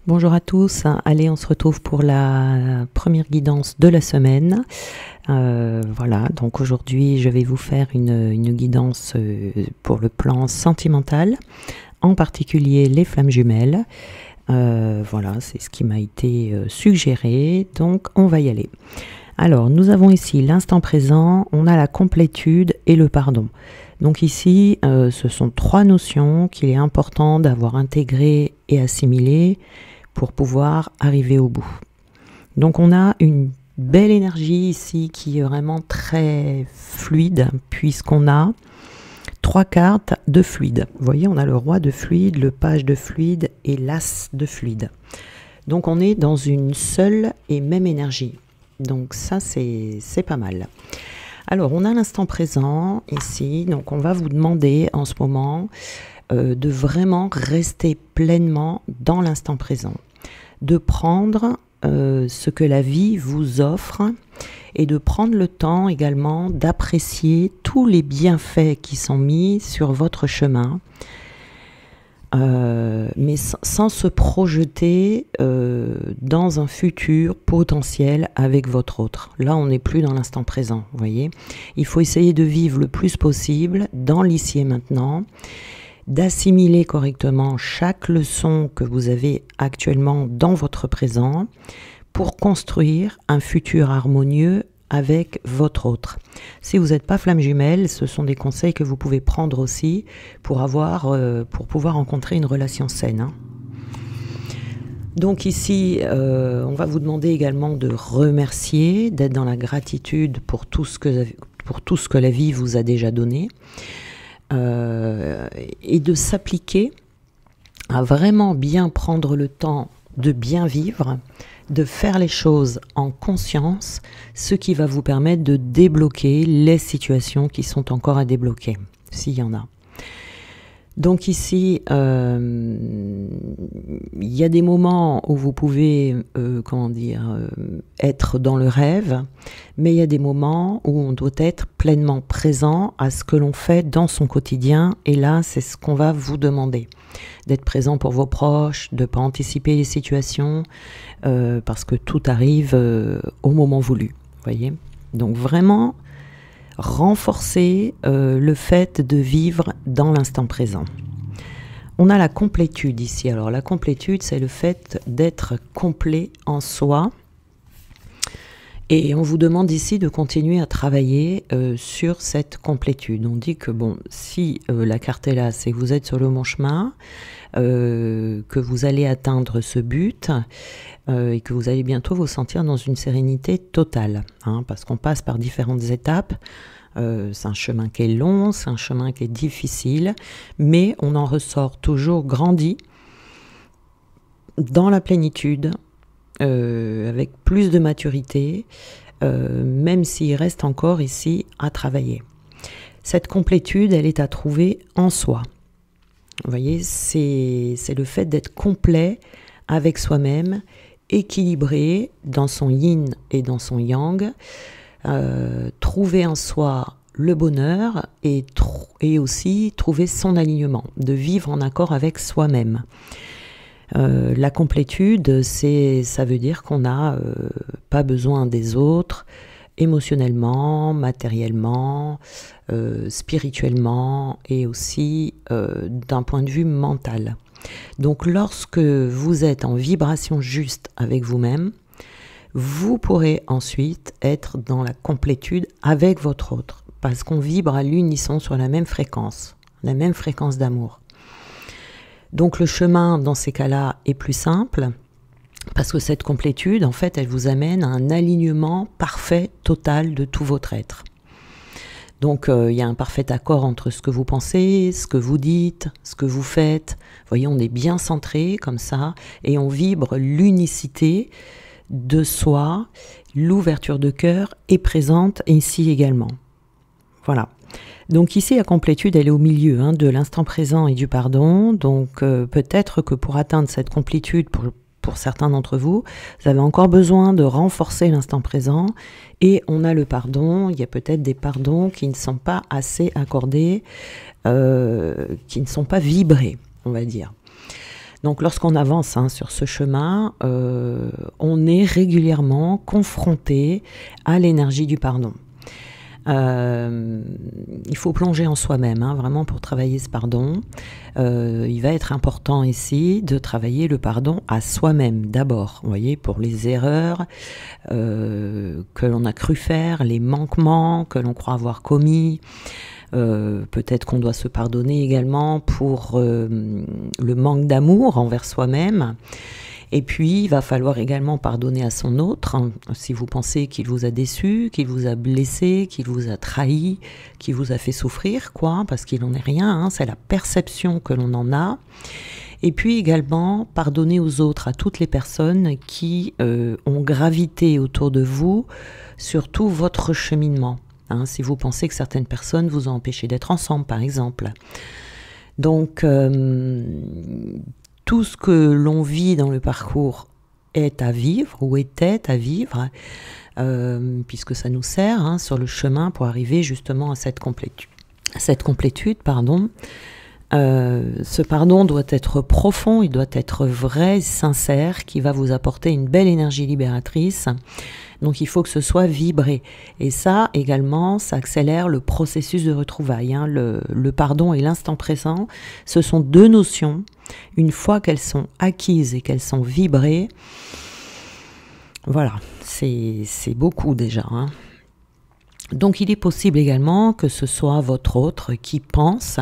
Bonjour à tous, allez on se retrouve pour la première guidance de la semaine. Voilà, donc aujourd'hui je vais vous faire une guidance pour le plan sentimental, en particulier les flammes jumelles. Voilà, c'est ce qui m'a été suggéré, donc on va y aller. Alors nous avons ici l'instant présent, on a la complétude et le pardon. Donc ici, ce sont trois notions qu'il est important d'avoir intégrées et assimilées pour pouvoir arriver au bout. Donc on a une belle énergie ici qui est vraiment très fluide, puisqu'on a trois cartes de fluide. Vous voyez, on a le roi de fluide, le page de fluide et l'as de fluide. Donc on est dans une seule et même énergie. Donc ça, c'est pas mal. Alors, on a l'instant présent ici, donc on va vous demander en ce moment de vraiment rester pleinement dans l'instant présent, de prendre ce que la vie vous offre et de prendre le temps également d'apprécier tous les bienfaits qui sont mis sur votre chemin, mais sans se projeter dans un futur potentiel avec votre autre. Là, on n'est plus dans l'instant présent, vous voyez. Il faut essayer de vivre le plus possible dans l'ici et maintenant, d'assimiler correctement chaque leçon que vous avez actuellement dans votre présent pour construire un futur harmonieux avec votre autre. Si vous n'êtes pas flamme jumelle, ce sont des conseils que vous pouvez prendre aussi pour pouvoir rencontrer une relation saine. Donc ici, on va vous demander également de remercier, d'être dans la gratitude pour tout ce que la vie vous a déjà donné, et de s'appliquer à vraiment bien prendre le temps de bien vivre, de faire les choses en conscience, ce qui va vous permettre de débloquer les situations qui sont encore à débloquer, s'il y en a. Donc ici, il y a des moments où vous pouvez, être dans le rêve, mais il y a des moments où on doit être pleinement présent à ce que l'on fait dans son quotidien, et là, c'est ce qu'on va vous demander. D'être présent pour vos proches, de ne pas anticiper les situations, parce que tout arrive au moment voulu, voyez. Donc vraiment, renforcer le fait de vivre dans l'instant présent. On a la complétude ici. Alors la complétude, c'est le fait d'être complet en soi. Et on vous demande ici de continuer à travailler sur cette complétude. On dit que bon, si la carte est là, c'est que vous êtes sur le bon chemin, que vous allez atteindre ce but et que vous allez bientôt vous sentir dans une sérénité totale, hein, parce qu'on passe par différentes étapes. C'est un chemin qui est long, c'est un chemin qui est difficile, mais on en ressort toujours grandi dans la plénitude, avec plus de maturité, même s'il reste encore ici à travailler. Cette complétude, elle est à trouver en soi. Vous voyez, c'est le fait d'être complet avec soi-même, équilibré dans son yin et dans son yang, trouver en soi le bonheur et aussi trouver son alignement, de vivre en accord avec soi-même. La complétude, ça veut dire qu'on n'a pas besoin des autres émotionnellement, matériellement, spirituellement et aussi d'un point de vue mental. Donc lorsque vous êtes en vibration juste avec vous-même, vous pourrez ensuite être dans la complétude avec votre autre, parce qu'on vibre à l'unisson sur la même fréquence d'amour. Donc le chemin dans ces cas-là est plus simple, parce que cette complétude, en fait, elle vous amène à un alignement parfait, total de tout votre être. Donc il y a un parfait accord entre ce que vous pensez, ce que vous dites, ce que vous faites. Vous voyez, on est bien centré comme ça, et on vibre l'unicité de soi. L'ouverture de cœur est présente ici également. Voilà. Donc ici, la complétude, elle est au milieu de l'instant présent et du pardon. Donc peut-être que pour atteindre cette complétude, pour certains d'entre vous, vous avez encore besoin de renforcer l'instant présent. Et on a le pardon. Il y a peut-être des pardons qui ne sont pas assez accordés, qui ne sont pas vibrés, on va dire. Donc lorsqu'on avance sur ce chemin, on est régulièrement confronté à l'énergie du pardon. Il faut plonger en soi-même, vraiment pour travailler ce pardon. Il va être important ici de travailler le pardon à soi-même d'abord, vous voyez, pour les erreurs que l'on a cru faire, les manquements que l'on croit avoir commis. Peut-être qu'on doit se pardonner également pour le manque d'amour envers soi-même. Et puis, il va falloir également pardonner à son autre, si vous pensez qu'il vous a déçu, qu'il vous a blessé, qu'il vous a trahi, qu'il vous a fait souffrir, parce qu'il n'en est rien, c'est la perception que l'on en a. Et puis également, pardonner aux autres, à toutes les personnes qui ont gravité autour de vous, surtout votre cheminement. Si vous pensez que certaines personnes vous ont empêché d'être ensemble, par exemple. Donc, tout ce que l'on vit dans le parcours est à vivre ou était à vivre, puisque ça nous sert sur le chemin pour arriver justement à cette complétude. Ce pardon doit être profond, il doit être vrai, sincère, qui va vous apporter une belle énergie libératrice. Donc il faut que ce soit vibré. Et ça également, ça accélère le processus de retrouvailles. Le pardon et l'instant présent, ce sont deux notions. Une fois qu'elles sont acquises et qu'elles sont vibrées, voilà, c'est beaucoup déjà. Donc il est possible également que ce soit votre autre qui pense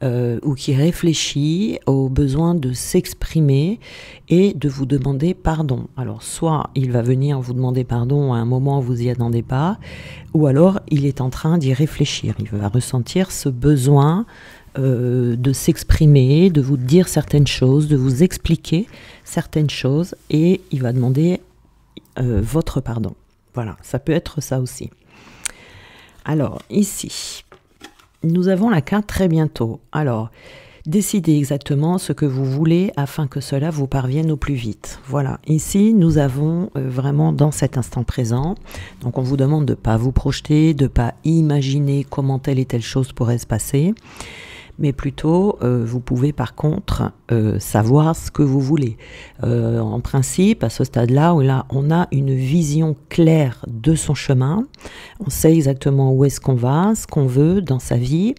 ou qui réfléchit au besoin de s'exprimer et de vous demander pardon. Alors soit il va venir vous demander pardon à un moment où vous n'y attendez pas, ou alors il est en train d'y réfléchir. Il va ressentir ce besoin de s'exprimer, de vous dire certaines choses, de vous expliquer certaines choses, et il va demander votre pardon. Voilà, ça peut être ça aussi. Alors, ici, nous avons la carte très bientôt. Alors, décidez exactement ce que vous voulez afin que cela vous parvienne au plus vite. Voilà, ici, nous avons vraiment dans cet instant présent. Donc, on vous demande de ne pas vous projeter, de ne pas imaginer comment telle et telle chose pourrait se passer. Mais plutôt, vous pouvez par contre savoir ce que vous voulez. En principe, à ce stade-là, on a une vision claire de son chemin. On sait exactement où est-ce qu'on va, ce qu'on veut dans sa vie.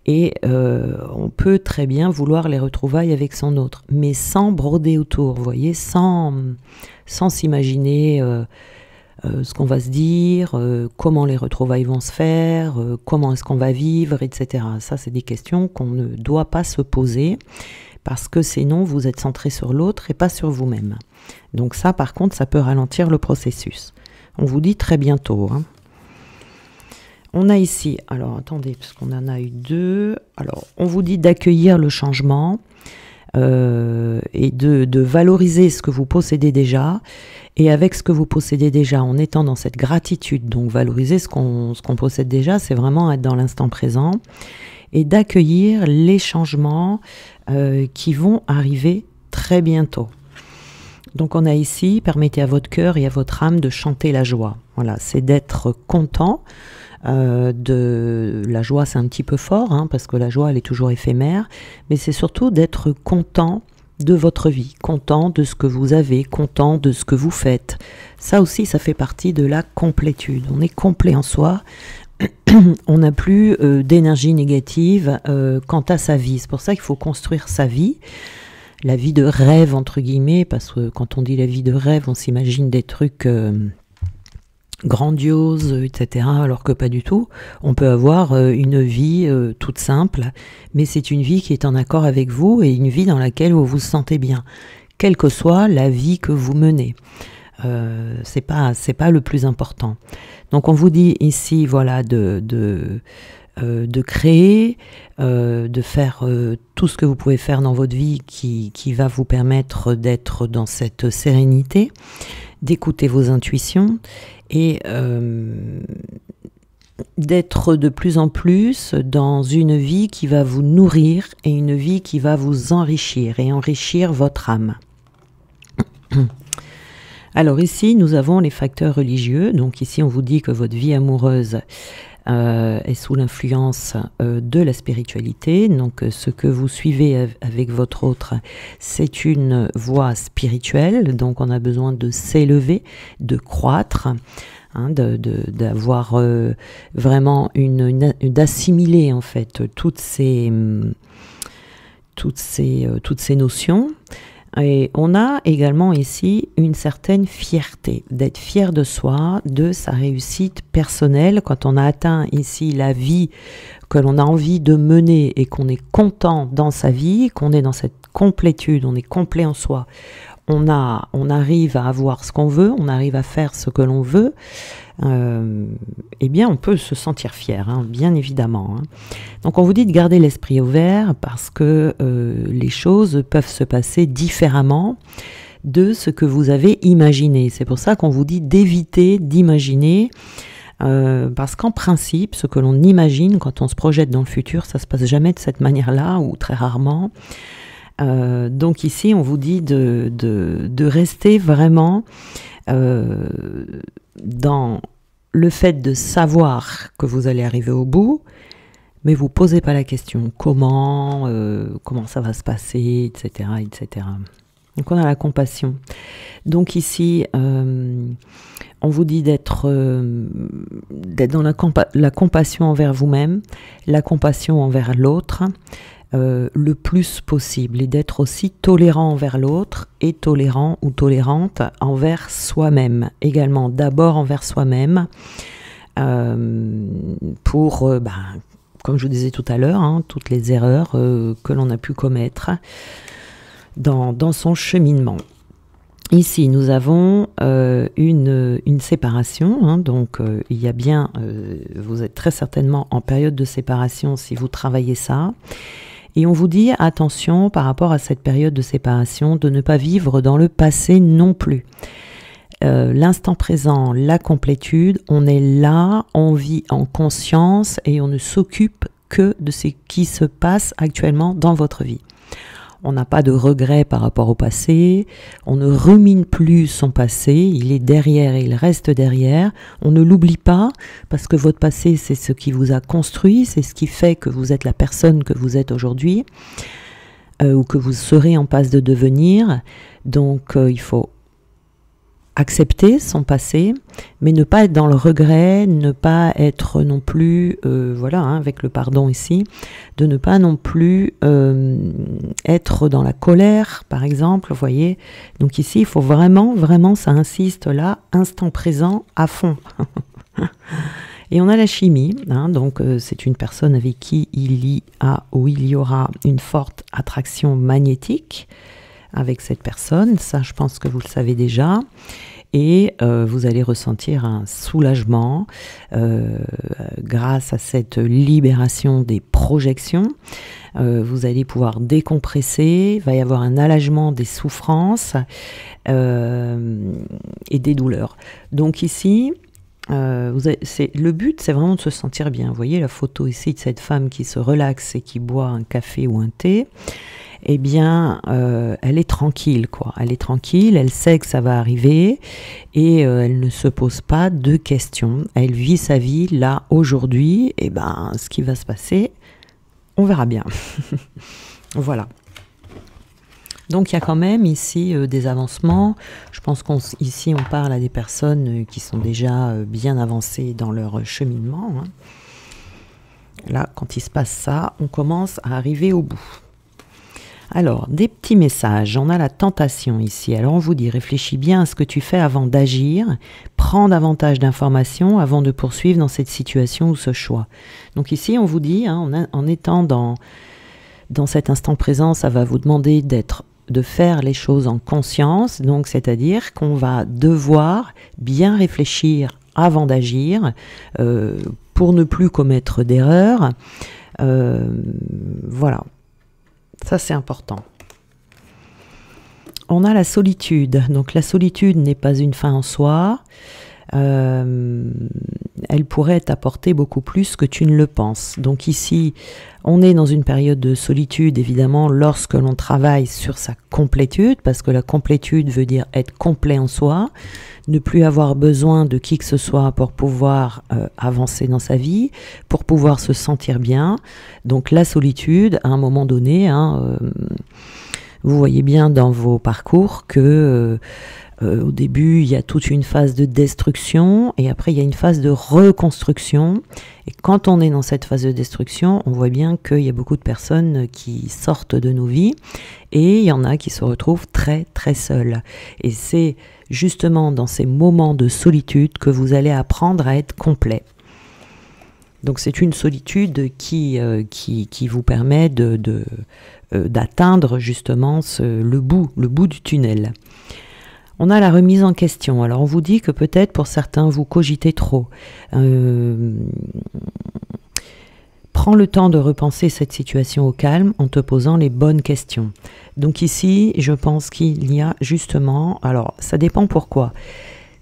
Et on peut très bien vouloir les retrouvailles avec son autre, mais sans broder autour, vous voyez, sans s'imaginer ce qu'on va se dire, comment les retrouvailles vont se faire, comment est-ce qu'on va vivre, etc. Ça, c'est des questions qu'on ne doit pas se poser, parce que sinon, vous êtes centré sur l'autre et pas sur vous-même. Donc ça, par contre, ça peut ralentir le processus. On vous dit très bientôt. On a ici, alors attendez, parce qu'on en a eu deux. Alors, on vous dit d'accueillir le changement et de valoriser ce que vous possédez déjà. Et avec ce que vous possédez déjà, en étant dans cette gratitude, donc valoriser ce qu'on possède déjà, c'est vraiment être dans l'instant présent, et d'accueillir les changements qui vont arriver très bientôt. Donc on a ici, permettez à votre cœur et à votre âme de chanter la joie. Voilà, c'est d'être content. La joie, c'est un petit peu fort, parce que la joie, elle est toujours éphémère, mais c'est surtout d'être content de votre vie, content de ce que vous avez, content de ce que vous faites. Ça aussi, ça fait partie de la complétude. On est complet en soi, on n'a plus d'énergie négative quant à sa vie. C'est pour ça qu'il faut construire sa vie, la vie de rêve entre guillemets, parce que quand on dit la vie de rêve, on s'imagine des trucs grandiose, etc., alors que pas du tout. On peut avoir une vie toute simple, mais c'est une vie qui est en accord avec vous et une vie dans laquelle vous vous sentez bien, quelle que soit la vie que vous menez. C'est pas le plus important. Donc on vous dit ici, voilà, de créer, de faire tout ce que vous pouvez faire dans votre vie qui va vous permettre d'être dans cette sérénité, d'écouter vos intuitions et d'être de plus en plus dans une vie qui va vous nourrir et une vie qui va vous enrichir et enrichir votre âme. Alors ici, nous avons les facteurs religieux. Donc ici, on vous dit que votre vie amoureuse est sous l'influence de la spiritualité. Donc ce que vous suivez avec votre autre, c'est une voie spirituelle, donc on a besoin de s'élever, de croître, hein, d'avoir vraiment d'assimiler en fait toutes ces notions. Et on a également ici une certaine fierté, d'être fier de soi, de sa réussite personnelle. Quand on a atteint ici la vie que l'on a envie de mener et qu'on est content dans sa vie, qu'on est dans cette complétude, on est complet en soi, on arrive à avoir ce qu'on veut, on arrive à faire ce que l'on veut, eh bien on peut se sentir fier, hein, bien évidemment. Hein. Donc on vous dit de garder l'esprit ouvert parce que les choses peuvent se passer différemment de ce que vous avez imaginé. C'est pour ça qu'on vous dit d'éviter d'imaginer, parce qu'en principe, ce que l'on imagine quand on se projette dans le futur, ça se passe jamais de cette manière-là ou très rarement. Donc ici, on vous dit de rester vraiment dans le fait de savoir que vous allez arriver au bout, mais vous ne posez pas la question comment ça va se passer, etc., etc. Donc on a la compassion. Donc ici, on vous dit d'être dans la compassion envers vous-même, la compassion envers l'autre, le plus possible, et d'être aussi tolérant envers l'autre et tolérant ou tolérante envers soi-même, également d'abord envers soi-même, pour, comme je vous disais tout à l'heure, hein, toutes les erreurs que l'on a pu commettre dans son cheminement. Ici, nous avons une séparation, hein, donc il y a bien, vous êtes très certainement en période de séparation si vous travaillez ça. Et on vous dit, attention par rapport à cette période de séparation, de ne pas vivre dans le passé non plus. L'instant présent, la complétude, on est là, on vit en conscience et on ne s'occupe que de ce qui se passe actuellement dans votre vie. On n'a pas de regrets par rapport au passé, on ne rumine plus son passé, il est derrière et il reste derrière. On ne l'oublie pas parce que votre passé, c'est ce qui vous a construit, c'est ce qui fait que vous êtes la personne que vous êtes aujourd'hui ou que vous serez en passe de devenir. Donc il faut accepter son passé, mais ne pas être dans le regret, ne pas être non plus, voilà, hein, avec le pardon ici, de ne pas non plus être dans la colère, par exemple, vous voyez. Donc ici, il faut vraiment, vraiment, ça insiste là, instant présent à fond. Et on a la chimie, hein, donc c'est une personne avec qui il y a ou il y aura une forte attraction magnétique avec cette personne, ça je pense que vous le savez déjà, et vous allez ressentir un soulagement grâce à cette libération des projections. Vous allez pouvoir décompresser, il va y avoir un allègement des souffrances et des douleurs. Donc ici, le but, c'est vraiment de se sentir bien. Vous voyez la photo ici de cette femme qui se relaxe et qui boit un café ou un thé. Eh bien, elle est tranquille, quoi. Elle est tranquille, elle sait que ça va arriver et elle ne se pose pas de questions. Elle vit sa vie là, aujourd'hui. Et ben, ce qui va se passer, on verra bien. Voilà. Donc, il y a quand même ici des avancements. Je pense qu'ici, on parle à des personnes qui sont déjà bien avancées dans leur cheminement. Hein. Là, quand il se passe ça, on commence à arriver au bout. Alors, des petits messages. On a la tentation ici. Alors, on vous dit, réfléchis bien à ce que tu fais avant d'agir. Prends davantage d'informations avant de poursuivre dans cette situation ou ce choix. Donc ici, on vous dit, hein, en étant dans cet instant présent, ça va vous demander de faire les choses en conscience. Donc, c'est-à-dire qu'on va devoir bien réfléchir avant d'agir pour ne plus commettre d'erreurs. Voilà. Ça, c'est important. On a la solitude. Donc, la solitude n'est pas une fin en soi. elle pourrait t'apporter beaucoup plus que tu ne le penses. Donc ici, on est dans une période de solitude, évidemment, lorsque l'on travaille sur sa complétude, parce que la complétude veut dire être complet en soi, ne plus avoir besoin de qui que ce soit pour pouvoir avancer dans sa vie, pour pouvoir se sentir bien. Donc la solitude, à un moment donné, vous voyez bien dans vos parcours que au début, il y a toute une phase de destruction et après, il y a une phase de reconstruction. Et quand on est dans cette phase de destruction, on voit bien qu'il y a beaucoup de personnes qui sortent de nos vies et il y en a qui se retrouvent très, très seuls. Et c'est justement dans ces moments de solitude que vous allez apprendre à être complet. Donc c'est une solitude qui vous permet d'atteindre justement le bout du tunnel. On a la remise en question. Alors on vous dit que peut-être pour certains vous cogitez trop. Prends le temps de repenser cette situation au calme en te posant les bonnes questions. Donc ici, je pense qu'il y a justement... Alors ça dépend pourquoi.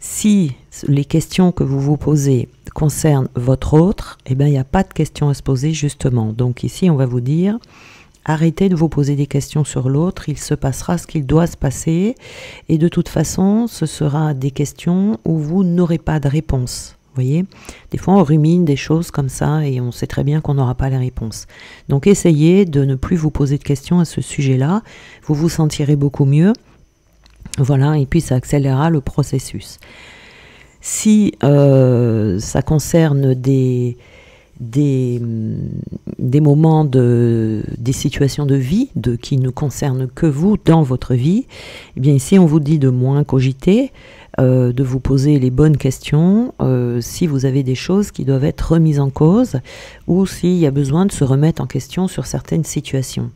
Si les questions que vous vous posez concernent votre autre, eh bien il n'y a pas de questions à se poser justement. Donc ici on va vous dire... Arrêtez de vous poser des questions sur l'autre, il se passera ce qu'il doit se passer et de toute façon, ce sera des questions où vous n'aurez pas de réponse. Vous voyez, des fois on rumine des choses comme ça et on sait très bien qu'on n'aura pas les réponses. Donc essayez de ne plus vous poser de questions à ce sujet-là, vous vous sentirez beaucoup mieux. Voilà, et puis ça accélérera le processus. Si ça concerne des moments, des situations de vie qui ne concernent que vous dans votre vie, eh bien ici on vous dit de moins cogiter, de vous poser les bonnes questions, si vous avez des choses qui doivent être remises en cause ou s'il y a besoin de se remettre en question sur certaines situations.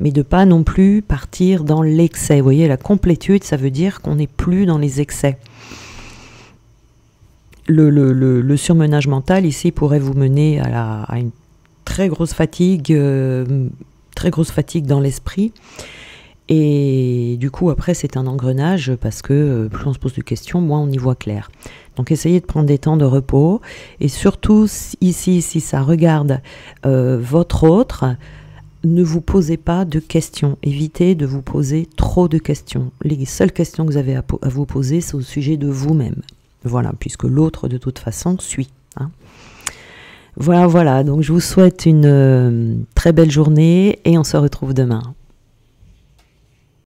Mais de pas non plus partir dans l'excès. Vous voyez, la complétude, ça veut dire qu'on n'est plus dans les excès. Le surmenage mental ici pourrait vous mener à une très grosse fatigue dans l'esprit. Et du coup, après, c'est un engrenage parce que plus on se pose de questions, moins on y voit clair. Donc, essayez de prendre des temps de repos. Et surtout, ici, si ça regarde votre autre, ne vous posez pas de questions. Évitez de vous poser trop de questions. Les seules questions que vous avez à vous poser, c'est au sujet de vous-même. Voilà, puisque l'autre, de toute façon, suit. Hein. Voilà, donc je vous souhaite une très belle journée et on se retrouve demain.